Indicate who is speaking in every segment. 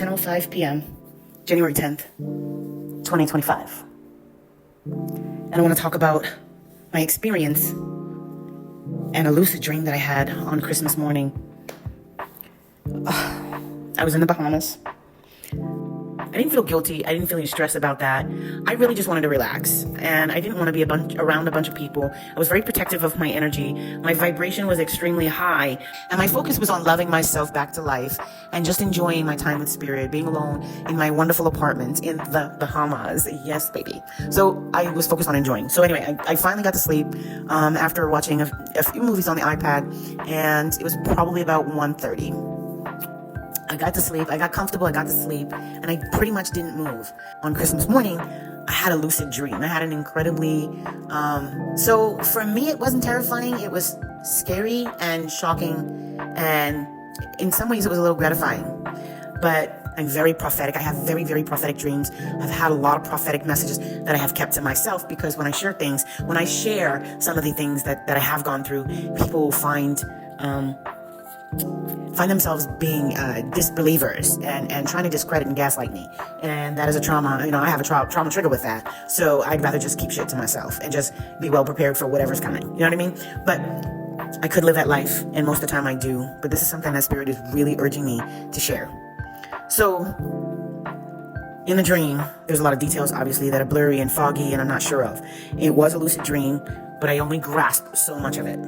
Speaker 1: 10:05 p.m., January 10th, 2025. And I want to talk about my experience and a lucid dream that I had on Christmas morning. I was in the Bahamas. I didn't feel guilty. I didn't feel any stress about that. I really just wanted to relax. And I didn't want to be around a bunch of people. I was very protective of my energy. My vibration was extremely high. And my focus was on loving myself back to life and just enjoying my time with spirit, being alone in my wonderful apartment in the Bahamas. Yes, baby. So I was focused on enjoying. So anyway, I finally got to sleep after watching a few movies on the iPad. And it was probably about 1:30. I got to sleep, I got comfortable, I got to sleep, and I pretty much didn't move. On Christmas morning, I had a lucid dream. I had an incredibly, so for me, it wasn't terrifying. It was scary and shocking, and in some ways it was a little gratifying. But I'm very prophetic. I have very, very prophetic dreams. I've had a lot of prophetic messages that I have kept to myself, because when I share things, when I share some of the things that I have gone through, people find themselves being disbelievers and trying to discredit and gaslight me. And that is a trauma. I have a trauma trigger with that. So I'd rather just keep shit to myself and just be well prepared for whatever's coming. You know what I mean? But I could live that life, and most of the time I do. But this is something that Spirit is really urging me to share. So in the dream, there's a lot of details, obviously, that are blurry and foggy and I'm not sure of. It was a lucid dream, but I only grasped so much of it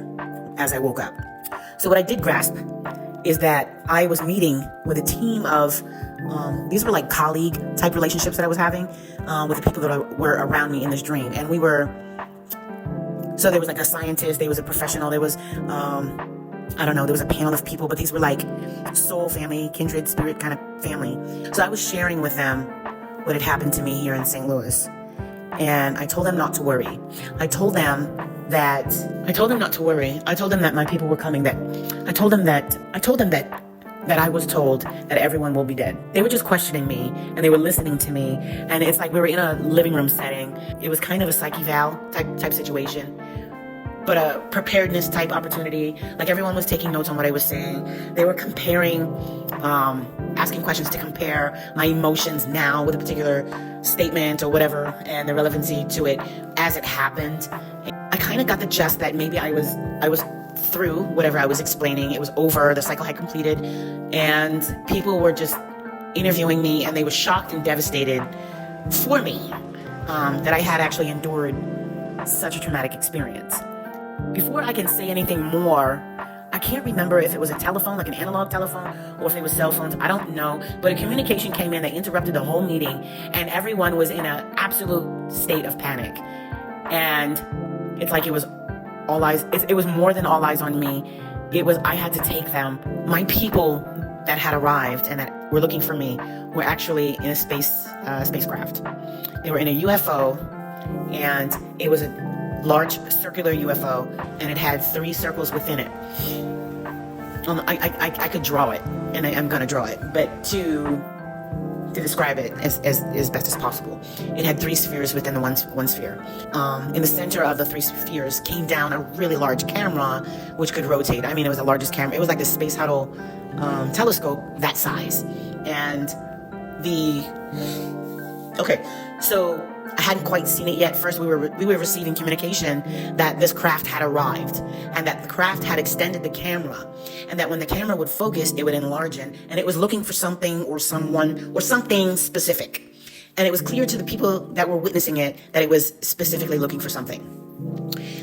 Speaker 1: as I woke up. So what I did grasp is that I was meeting with a team of, these were like colleague type relationships that I was having with the people that were around me in this dream. And so there was like a scientist, there was a professional, there was, there was a panel of people, but these were like soul family, kindred spirit kind of family. So I was sharing with them what had happened to me here in St. Louis. And I told them not to worry. I told them not to worry. I told them that my people were coming, I told them that I was told that everyone will be dead. They were just questioning me and they were listening to me. And it's like we were in a living room setting. It was kind of a psyche eval type situation, but a preparedness type opportunity. Like everyone was taking notes on what I was saying. They were comparing, asking questions to compare my emotions now with a particular statement or whatever and the relevancy to it as it happened. I kind of got the gist that maybe I was through whatever I was explaining. It was over, the cycle had completed, and people were just interviewing me, and they were shocked and devastated for me that I had actually endured such a traumatic experience. Before I can say anything more, I can't remember if it was a telephone, like an analog telephone, or if it was cell phones. I don't know. But a communication came in that interrupted the whole meeting, and everyone was in an absolute state of panic. And it's like it was all eyes. It was more than all eyes on me. I had to take them. My people that had arrived and that were looking for me were actually in a spacecraft. They were in a UFO, and it was a large circular UFO, and it had 3 circles within it. I could draw it, and I'm gonna draw it, but to describe it as best as possible. It had 3 spheres within the one sphere. In the center of the 3 spheres came down a really large camera, which could rotate. I mean, it was the largest camera. It was like the Space Shuttle telescope that size. And so I hadn't quite seen it yet. First, we were receiving communication that this craft had arrived, and that the craft had extended the camera, and that when the camera would focus, it would enlarge it, and it was looking for something or someone or something specific. And it was clear to the people that were witnessing it that it was specifically looking for something.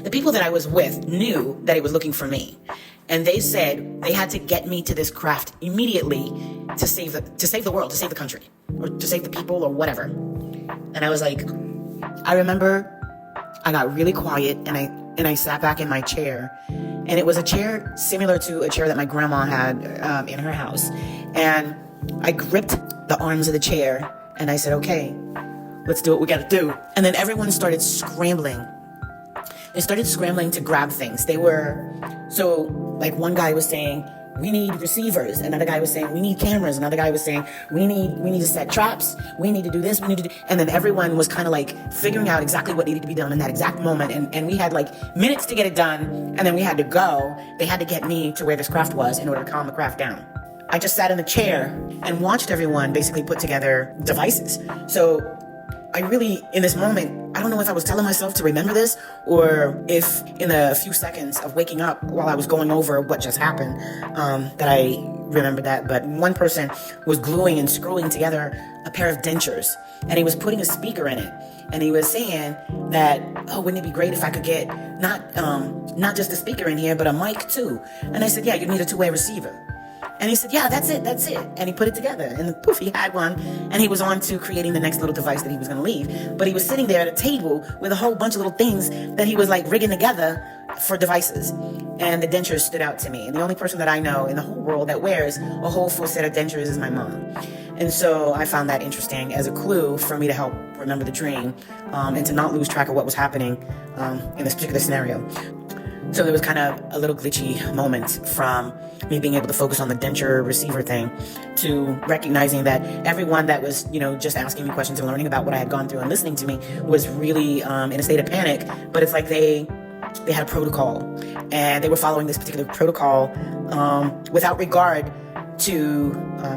Speaker 1: The people that I was with knew that it was looking for me, and they said they had to get me to this craft immediately to save the world, to save the country, or to save the people, or whatever. And I was like, I remember I got really quiet, and I sat back in my chair, and it was a chair similar to a chair that my grandma had in her house. And I gripped the arms of the chair, and I said, okay, let's do what we gotta do. And then everyone started scrambling. They started scrambling to grab things. Like one guy was saying, we need receivers. Another guy was saying, we need cameras. Another guy was saying, we need to set traps. We need to do this. And then everyone was kind of like figuring out exactly what needed to be done in that exact moment. And we had like minutes to get it done. And then we had to go. They had to get me to where this craft was in order to calm the craft down. I just sat in a chair and watched everyone basically put together devices. So I really, in this moment, I don't know if I was telling myself to remember this or if in a few seconds of waking up while I was going over what just happened, that I remembered that. But one person was gluing and screwing together a pair of dentures, and he was putting a speaker in it. And he was saying that, oh, wouldn't it be great if I could get not just a speaker in here, but a mic too? And I said, yeah, you need a two-way receiver. And he said, yeah, that's it. And he put it together. And poof, he had one. And he was on to creating the next little device that he was going to leave. But he was sitting there at a table with a whole bunch of little things that he was like rigging together for devices. And the dentures stood out to me. And the only person that I know in the whole world that wears a whole full set of dentures is my mom. And so I found that interesting as a clue for me to help remember the dream, and to not lose track of what was happening in this particular scenario. So there was kind of a little glitchy moment from me being able to focus on the denture receiver thing to recognizing that everyone that was, just asking me questions and learning about what I had gone through and listening to me was really in a state of panic. But it's like they had a protocol, and they were following this particular protocol without regard to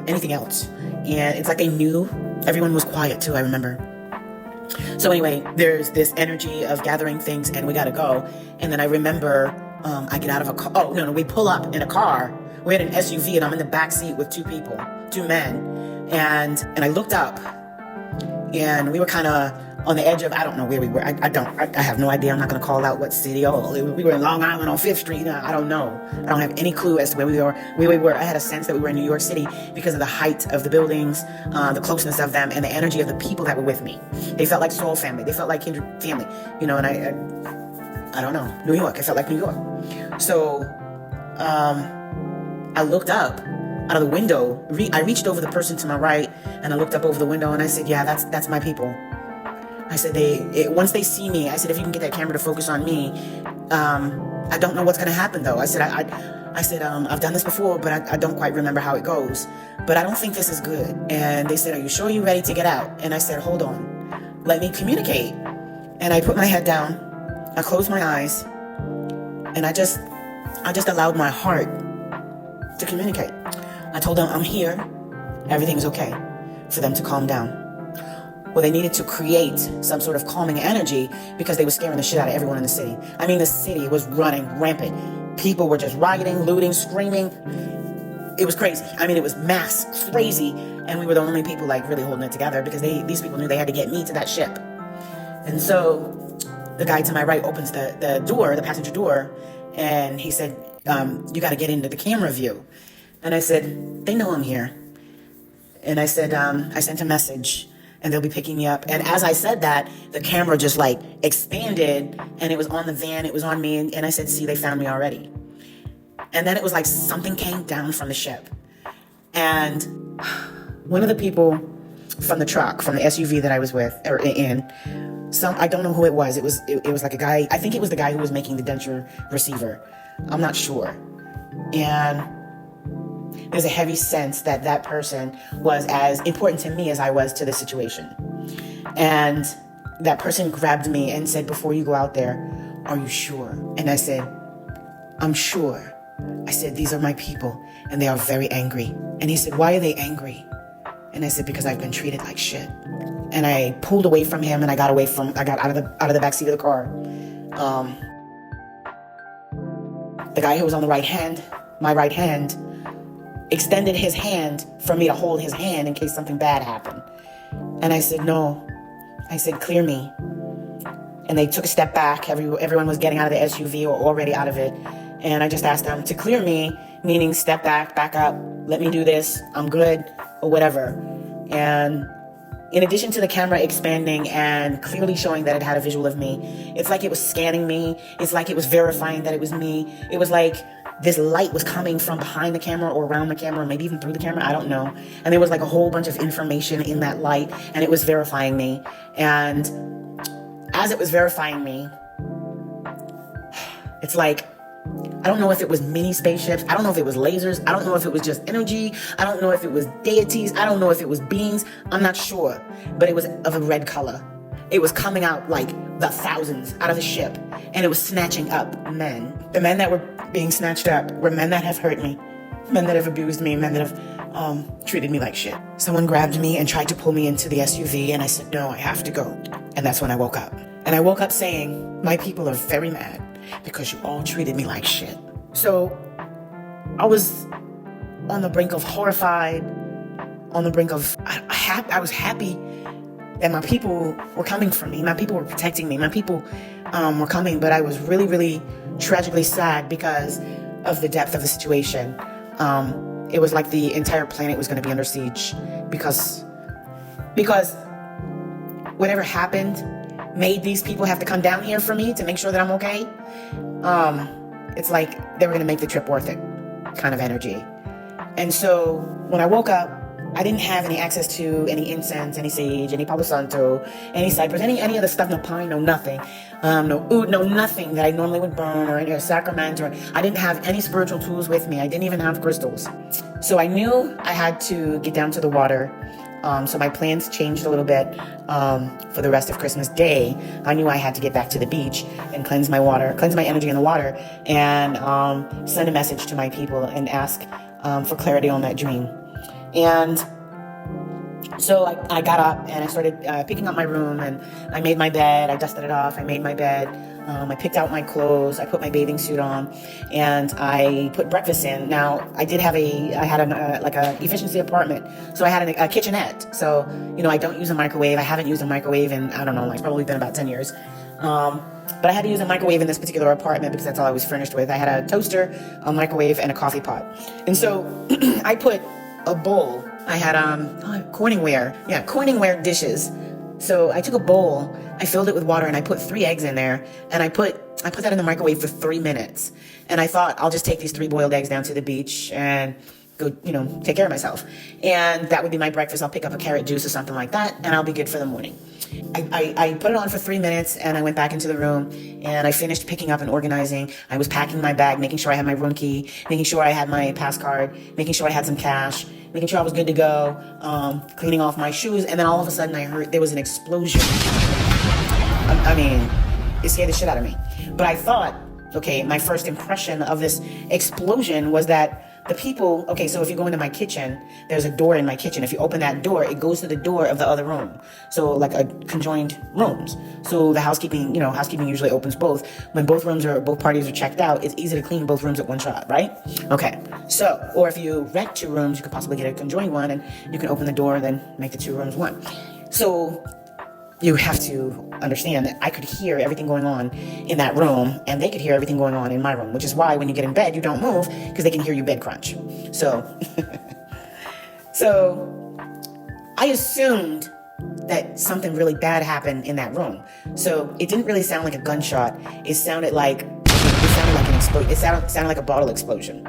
Speaker 1: anything else. And it's like they knew. Everyone was quiet too, I remember. So anyway, there's this energy of gathering things and we gotta go. And then I remember I get out of a car. Oh, no, we pull up in a car. We're in an SUV and I'm in the back seat with two people, two men. And I looked up and we were kind of on the edge of, I don't know where we were. I have no idea. I'm not going to call out what city. Oh, we were in Long Island on 5th Street. I don't know. I don't have any clue as to where we were. I had a sense that we were in New York City because of the height of the buildings, the closeness of them, and the energy of the people that were with me. They felt like soul family. They felt like kindred family, and I don't know, New York. It felt like New York. So I looked up out of the window. I reached over the person to my right, and I looked up over the window, and I said, yeah, that's my people. I said, once they see me, I said, if you can get that camera to focus on me, I don't know what's going to happen, though. I said, I've done this before, but I don't quite remember how it goes. But I don't think this is good. And they said, are you sure you're ready to get out? And I said, hold on. Let me communicate. And I put my head down. I closed my eyes. And I just allowed my heart to communicate. I told them, I'm here. Everything's okay. For them to calm down. Well, they needed to create some sort of calming energy because they were scaring the shit out of everyone in the city. I mean, the city was running rampant. People were just rioting, looting, screaming. It was crazy. I mean, it was mass crazy. And we were the only people like really holding it together because these people knew they had to get me to that ship. And so the guy to my right opens the door, the passenger door, and he said, you got to get into the camera view. And I said, they know I'm here. And I said, I sent a message. And they'll be picking me up. And as I said that, the camera just like expanded and it was on the van, it was on me. And I said, see, they found me already. And then it was like something came down from the ship. And one of the people from the truck, from the SUV that I was with, or in, I don't know who it was. It was like a guy, I think it was the guy who was making the denture receiver. I'm not sure. And there's a heavy sense that that person was as important to me as I was to the situation. And that person grabbed me and said, before you go out there, are you sure? And I said, I'm sure. I said, these are my people and they are very angry. And he said, why are they angry? And I said, because I've been treated like shit. And I pulled away from him and I got out of the back seat of the car. The guy who was on the right hand, my right hand, extended his hand for me to hold his hand in case something bad happened. And I said, no. I said, clear me. And they took a step back. Everyone was getting out of the SUV or already out of it. And I just asked them to clear me, meaning step back up, let me do this, I'm good, or whatever. And in addition to the camera expanding and clearly showing that it had a visual of me, it's like it was scanning me. It's like it was verifying that it was me. It was like this light was coming from behind the camera or around the camera, or maybe even through the camera, I don't know. And there was like a whole bunch of information in that light, and it was verifying me. And as it was verifying me, it's like, I don't know if it was mini spaceships. I don't know if it was lasers. I don't know if it was just energy. I don't know if it was deities. I don't know if it was beings. I'm not sure. But it was of a red color. It was coming out like the thousands out of the ship. And it was snatching up men. The men that were being snatched up were men that have hurt me. men that have abused me, men that have treated me like shit. Someone grabbed me and tried to pull me into the SUV, and I said, no, I have to go. And that's when I woke up. And I woke up saying, my people are very mad because you all treated me like shit. So I was on the brink of horrified, on the brink of, I was happy that my people were coming for me. My people were protecting me. My people were coming, but I was really, really tragically sad because of the depth of the situation. It was like the entire planet was going to be under siege because whatever happened made these people have to come down here for me to make sure that I'm okay. It's like they were going to make the trip worth it kind of energy. And so when I woke up, I didn't have any access to any incense, any sage, any Palo Santo, any cypress, any other stuff, no pine, no nothing, no oud, no nothing that I normally would burn or any sacrament, or I didn't have any spiritual tools with me. I didn't even have crystals. So I knew I had to get down to the water. So my plans changed a little bit for the rest of Christmas Day. I knew I had to get back to the beach and cleanse my energy in the water, and send a message to my people and ask for clarity on that dream. And so I got up and I started picking up my room, and I made my bed. I dusted it off. I made my bed. I picked out my clothes. I put my bathing suit on, and I put breakfast in. Now I had an efficiency apartment, so I had a kitchenette. So I don't use a microwave. I haven't used a microwave in it's probably been about 10 years. But I had to use a microwave in this particular apartment because that's all I was furnished with. I had a toaster, a microwave, and a coffee pot. And so I put a bowl. I had Corningware dishes. So I took a bowl, I filled it with water, and I put 3 eggs in there, and I put that in the microwave for 3 minutes. And I thought, I'll just take these 3 boiled eggs down to the beach and go, take care of myself. And that would be my breakfast. I'll pick up a carrot juice or something like that, and I'll be good for the morning. I put it on for 3 minutes, and I went back into the room, and I finished picking up and organizing. I was packing my bag, making sure I had my room key, making sure I had my pass card, making sure I had some cash, making sure I was good to go, cleaning off my shoes, and then all of a sudden I heard there was an explosion. It scared the shit out of me. But I thought, okay, my first impression of this explosion was that the people, so if you go into my kitchen, there's a door in my kitchen. If you open that door, it goes to the door of the other room. So like a conjoined rooms. So the housekeeping usually opens both. When both parties are checked out, it's easy to clean both rooms at one shot, right? Okay. So, or if you rent 2 rooms, you could possibly get a conjoined one, and you can open the door, then make the 2 rooms one. So you have to understand that I could hear everything going on in that room, and they could hear everything going on in my room, which is why when you get in bed, you don't move, because they can hear you bed crunch. So, I assumed that something really bad happened in that room. So it didn't really sound like a gunshot. It sounded like an explosion. It sounded like a bottle explosion.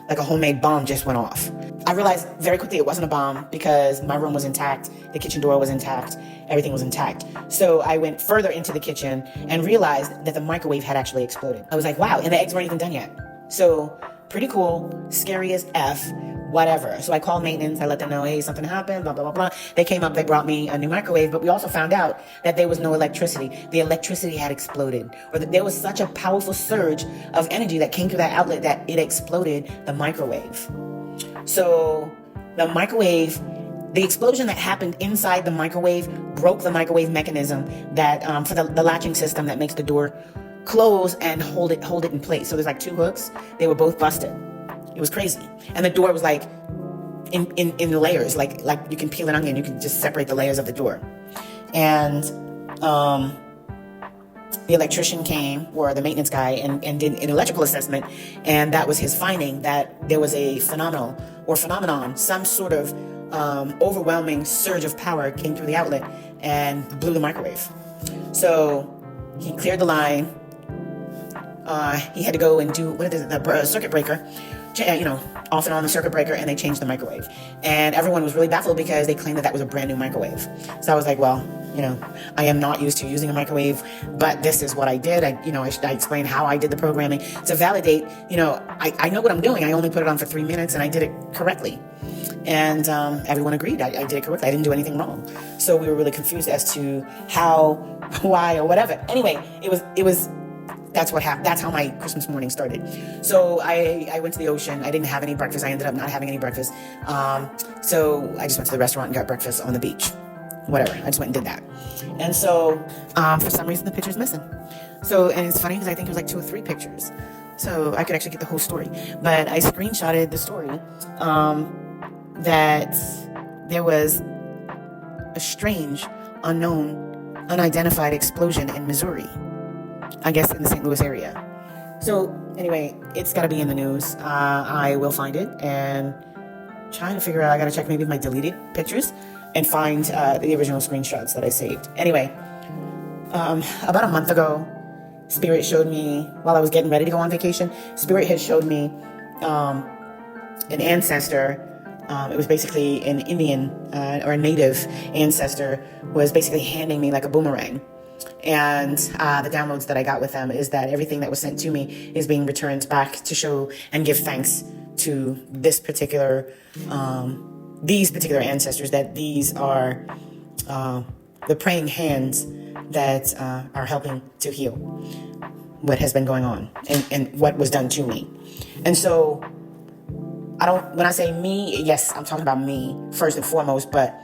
Speaker 1: Like a homemade bomb just went off. I realized very quickly it wasn't a bomb because my room was intact, the kitchen door was intact, everything was intact. So I went further into the kitchen and realized that the microwave had actually exploded. I was like, wow, and the eggs weren't even done yet. So pretty cool, scary as F, whatever. So I called maintenance, I let them know, hey, something happened, blah, blah, blah, blah. They came up, they brought me a new microwave, but we also found out that there was no electricity. The electricity had exploded, or that there was such a powerful surge of energy that came through that outlet that it exploded the microwave. So the explosion that happened inside the microwave broke the microwave mechanism that for the latching system that makes the door close and hold it in place. So there's like 2 hooks. They were both busted. It was crazy. And the door was like in the layers, like you can peel an onion, you can just separate the layers of the door. And the electrician came, or the maintenance guy, and did an electrical assessment, and that was his finding, that there was a phenomenon, some sort of overwhelming surge of power came through the outlet and blew the microwave. So he cleared the line. He had to go and do the circuit breaker, off and on the circuit breaker, and they changed the microwave. And everyone was really baffled because they claimed that was a brand new microwave. So I was like, well, I am not used to using a microwave, but this is what I did. I explained how I did the programming to validate, I know what I'm doing. I only put it on for 3 minutes and I did it correctly. And everyone agreed I did it correctly. I didn't do anything wrong. So we were really confused as to how, why, or whatever. Anyway, it was that's what happened. That's how my Christmas morning started. So I went to the ocean. I didn't have any breakfast. I ended up not having any breakfast. So I just went to the restaurant and got breakfast on the beach. Whatever. I just went and did that. And so for some reason the picture's missing. So, and it's funny because I think it was like 2 or 3 pictures. So I could actually get the whole story. But I screenshotted the story that there was a strange, unknown, unidentified explosion in Missouri. I guess in the St. Louis area. So anyway, it's got to be in the news. I will find it and trying to figure out. I got to check maybe my deleted pictures and find the original screenshots that I saved. Anyway, about a month ago, Spirit showed me, while I was getting ready to go on vacation, Spirit had showed me an ancestor. It was basically an Indian or a native ancestor was basically handing me like a boomerang. And the downloads that I got with them is that everything that was sent to me is being returned back to show and give thanks to these particular ancestors, that these are the praying hands that are helping to heal what has been going on and what was done to me. And so when I say me, yes, I'm talking about me first and foremost, but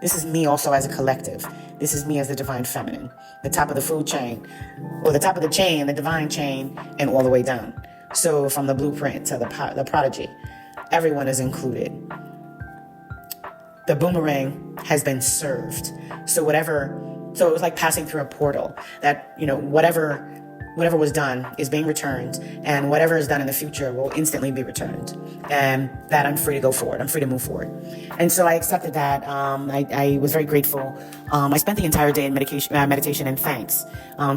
Speaker 1: this is me also as a collective. This is me as the divine feminine, the top of the food chain, or the top of the chain, the divine chain, and all the way down. So from the blueprint to the prodigy, everyone is included. The boomerang has been served. So it was like passing through a portal that, whatever was done is being returned, and whatever is done in the future will instantly be returned, and that I'm free to go forward. I'm free to move forward. And so I accepted that. I was very grateful. I spent the entire day in meditation and thanks,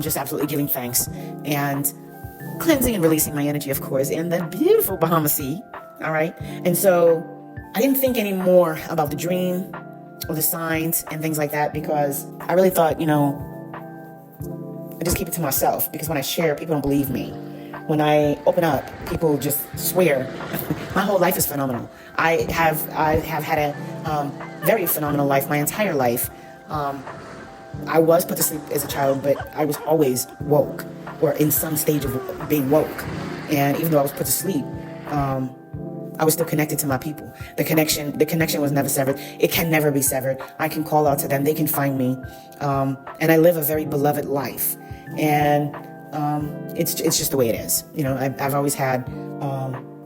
Speaker 1: just absolutely giving thanks and cleansing and releasing my energy, of course, in the beautiful Bahama Sea. All right. And so I didn't think any more about the dream or the signs and things like that, because I really thought, I just keep it to myself, because when I share, people don't believe me. When I open up, people just swear. My whole life is phenomenal. I have had a very phenomenal life, my entire life. I was put to sleep as a child, but I was always woke, or in some stage of being woke. And even though I was put to sleep, I was still connected to my people. The connection was never severed. It can never be severed. I can call out to them. They can find me. And I live a very beloved life. And it's just the way it is. I've always had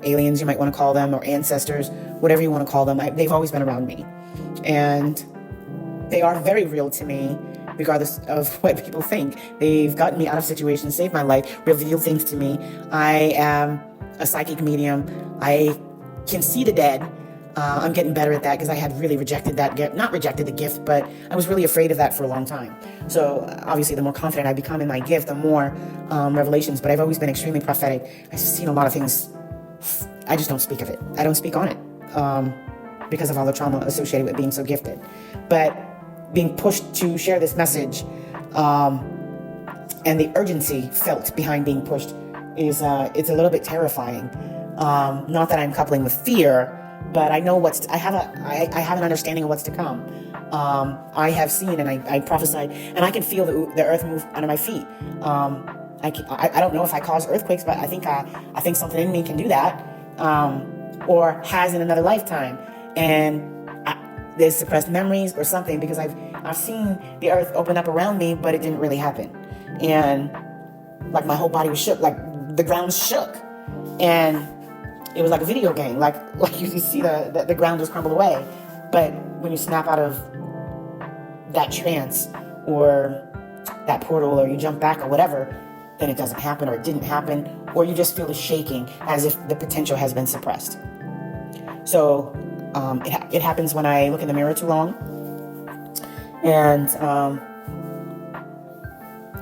Speaker 1: aliens, you might want to call them, or ancestors, whatever you want to call them. They've always been around me. And they are very real to me, regardless of what people think. They've gotten me out of situations, saved my life, revealed things to me. I am a psychic medium. I can see the dead. I'm getting better at that, because I had really rejected that gift. Not rejected the gift, but I was really afraid of that for a long time. So obviously the more confident I become in my gift, the more revelations. But I've always been extremely prophetic. I've seen a lot of things. I just don't speak of it. I don't speak on it because of all the trauma associated with being so gifted. But being pushed to share this message and the urgency felt behind being pushed is it's a little bit terrifying. Not that I'm coupling with fear, but I know I have an understanding of what's to come. I have seen, and I prophesied, and I can feel the earth move under my feet. I don't know if I cause earthquakes, but I think something in me can do that, or has in another lifetime. And there's suppressed memories or something, because I've seen the earth open up around me, but it didn't really happen. And like my whole body was shook, like the ground shook, and it was like a video game, like you see the ground just crumble away. But when you snap out of that trance or that portal, or you jump back or whatever, then it doesn't happen, or it didn't happen, or you just feel the shaking as if the potential has been suppressed. So it happens when I look in the mirror too long, and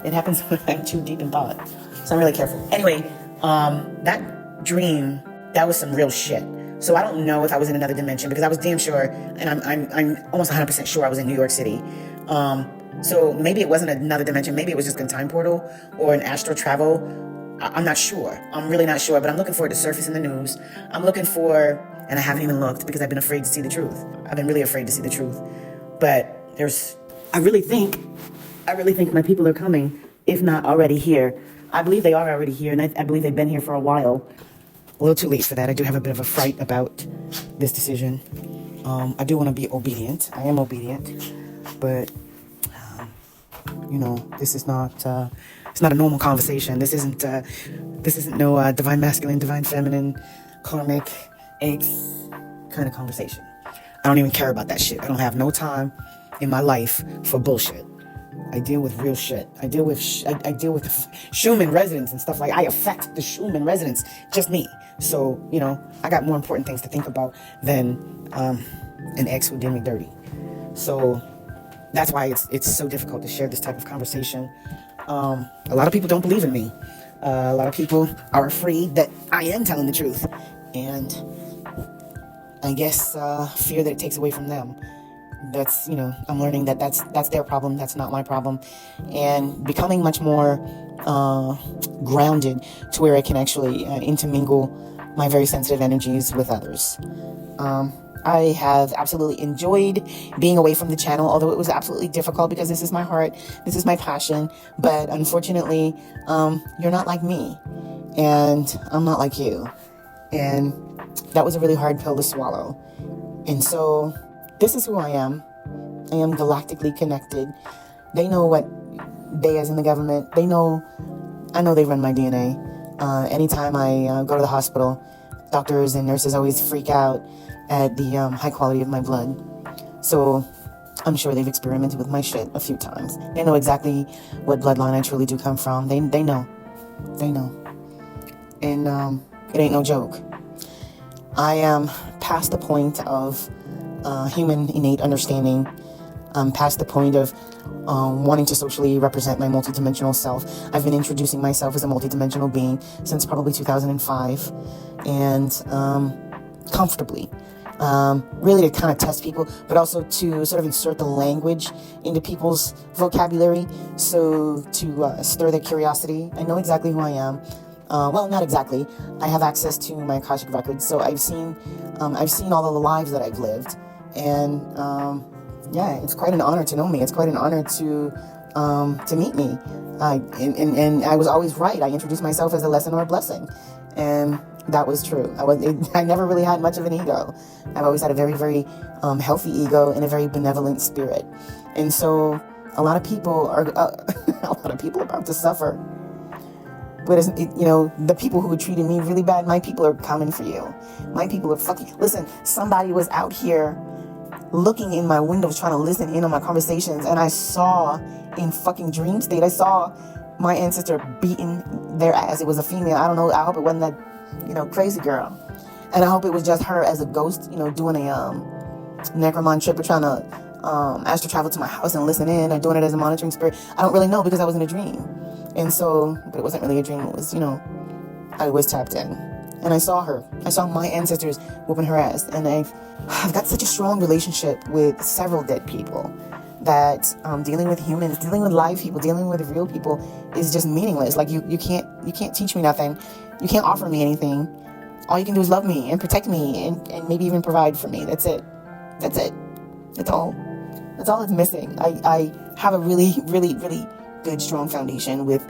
Speaker 1: it happens when I'm too deep in thought. So I'm really careful. Anyway, that dream, that was some real shit. So I don't know if I was in another dimension, because I was damn sure, and I'm almost 100% sure I was in New York City. So maybe it wasn't another dimension. Maybe it was just a time portal or an astral travel. I'm not sure. I'm really not sure, but I'm looking for it to surface in the news. I'm looking for, and I haven't even looked, because I've been afraid to see the truth. I've been really afraid to see the truth. But I really think my people are coming, if not already here. I believe they are already here, and I believe they've been here for a while. A little too late for that. I do have a bit of a fright about this decision. I do want to be obedient. I am obedient, but this is not. It's not a normal conversation. This isn't. This isn't no divine masculine, divine feminine, karmic, eggs kind of conversation. I don't even care about that shit. I don't have no time in my life for bullshit. I deal with real shit. I deal with Schumann residents and stuff like. I affect the Schumann residents, just me. So I got more important things to think about than an ex who did me dirty. So that's why it's so difficult to share this type of conversation. A lot of people don't believe in me. A lot of people are afraid that I am telling the truth, and I guess fear that it takes away from them. That's I'm learning that's their problem. That's not my problem, and becoming much more grounded to where I can actually intermingle my very sensitive energies with others. I have absolutely enjoyed being away from the channel, although it was absolutely difficult because this is my heart, this is my passion. But unfortunately, you're not like me, and I'm not like you, and that was a really hard pill to swallow. And so this is who I am. I am galactically connected. They know what they, as in the government, I know they run my DNA. Anytime I go to the hospital, doctors and nurses always freak out at the high quality of my blood. So I'm sure they've experimented with my shit a few times. They know exactly what bloodline I truly do come from. They know. And it ain't no joke. I am past the point of human innate understanding. I'm past the point of wanting to socially represent my multidimensional self. I've been introducing myself as a multidimensional being since probably 2005, and comfortably. Really to kind of test people, but also to sort of insert the language into people's vocabulary, so to stir their curiosity. I know exactly who I am. Well, not exactly. I have access to my Akashic records, so I've seen all of the lives that I've lived, and yeah, it's quite an honor to know me. It's quite an honor to meet me. And I was always right. I introduced myself as a lesson or a blessing, and that was true. I never really had much of an ego. I've always had a very, very healthy ego and a very benevolent spirit. And so a lot of people are about to suffer. But the people who treated me really bad, my people are coming for you. My people are listen, somebody was out here looking in my windows trying to listen in on my conversations, and I saw in fucking dream state, I saw my ancestor beating their ass. It was a female. I don't know. I hope it wasn't that crazy girl, and I hope it was just her as a ghost, doing a necromon trip or trying to astral travel to my house and listen in, or doing it as a monitoring spirit. I don't really know, because I was in a dream, and so, but it wasn't really a dream. It was, I was tapped in, and I saw her. I saw my ancestors whooping her ass, and I've got such a strong relationship with several dead people that dealing with humans, dealing with live people, dealing with real people is just meaningless. Like you can't teach me nothing. You can't offer me anything. All you can do is love me and protect me and maybe even provide for me. That's it. That's all that's missing. I have a really, really, really good, strong foundation with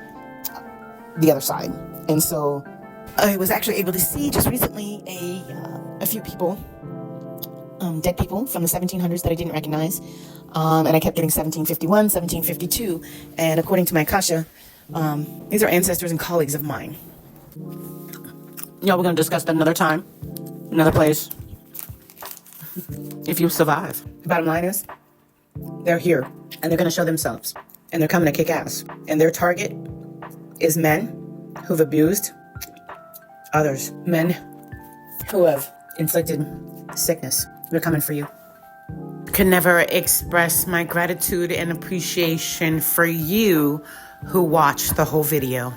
Speaker 1: the other side. And so I was actually able to see just recently a few people, dead people from the 1700s that I didn't recognize. And I kept getting 1751, 1752. And according to my Akasha, these are ancestors and colleagues of mine. We're going to discuss that another time, another place, if you survive. The bottom line is, they're here, and they're going to show themselves, and they're coming to kick ass. And their target is men who've abused others, men who have inflicted sickness. They're coming for you. Can never express my gratitude and appreciation for you who watched the whole video.